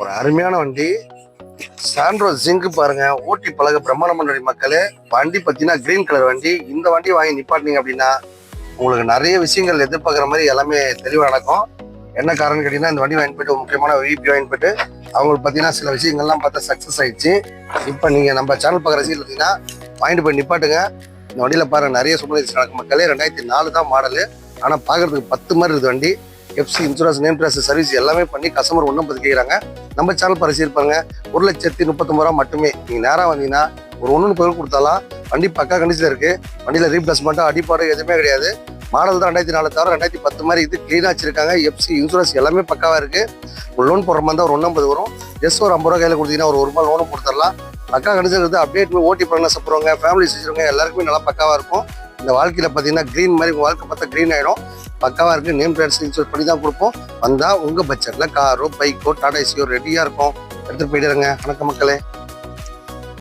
ஒரு அருமையான வண்டி சாண்ட்ரோ ஜிங்க் பாருங்க. ஓட்டி பழக பிரம்மாண்ட மண்டலி மக்களே, வண்டி பார்த்தீங்கன்னா கிரீன் கலர் வண்டி. இந்த வண்டி வாங்கி நிப்பாட்டினீங்க அப்படின்னா உங்களுக்கு நிறைய விஷயங்கள் எதிர்பார்க்குற மாதிரி எல்லாமே தெளிவாக நடக்கும். என்ன காரணம் கேட்டீங்கன்னா, இந்த வண்டி வாங்கி போயிட்டு முக்கியமான விபி வாங்கி போயிட்டு அவங்களுக்கு பார்த்தீங்கன்னா சில விஷயங்கள்லாம் பார்த்தா சக்ஸஸ் ஆயிடுச்சு. இப்போ நீங்கள் நம்ம சேனல் பார்க்குற விஷயம் பார்த்தீங்கன்னா வாங்கிட்டு போய் நிப்பாட்டுங்க. இந்த வண்டியில் பாருங்க நிறைய சூப்பர் நடக்கும் மக்களே. 2004 தான் மாடலு. ஆனால் பார்க்கறதுக்கு 10 மாதிரி இருக்குது வண்டி. FC insurance, name transfer service எல்லாமே பண்ணி கஸ்டமர் ஒன்றும் பற்றி கேட்குறாங்க. நம்ம சேனல் பரிசீலிப்பாங்க. 1,39,000 மட்டுமே. நீங்கள் நேராக வந்தீங்கன்னா ஒரு 1,30,000 கொடுத்தாலாம் வண்டி பக்கா கண்டிஷனில் இருக்குது. வண்டியில் ரீப்ளேஸ்மெண்ட்டோ அடிப்பாடு எதுவுமே கிடையாது. மாடல் தான் 2004 தவிர 2010 மாதிரி இது க்ளீனாக வச்சிருக்காங்க. எஃப்சி இன்சூரன்ஸ் எல்லாமே பக்காவாக இருக்குது. ஒரு லோன் போடுற மாதிரி தான் ஒரு 1,50,000 வரும். ஜஸ்ட் ஒரு 50 ரூபா கையில் கொடுத்தீங்கன்னா ஒரு ரூபாய் லோனும் கொடுத்துடலாம். பக்கா கண்டிஷன் இருக்குது. அப்டேட் ஓட்டி பண்ண சாப்பிட்றவங்க, ஃபேமிலி வச்சுருவங்க எல்லாருக்குமே நல்லா பக்காவாக இருக்கும். இந்த வாழ்க்கையில் பார்த்தீங்கன்னா க்ரீன் மாதிரி உங்கள் வாழ்க்கை பார்த்தா க்ரீன் ஆகிடும். பக்காவாக இருக்குது. நேம் ட்ரான்ஸ்ஃபர் இன்சூரன்ஸ் பண்ணி தான் கொடுப்போம். வந்தால் உங்கள் பட்ஜெட்டில் காரோ பைக்கோ டாடா ஏசியோ ரெடியாக இருக்கும். எடுத்துகிட்டு போயிடுறேங்க. வணக்கம் மக்களே.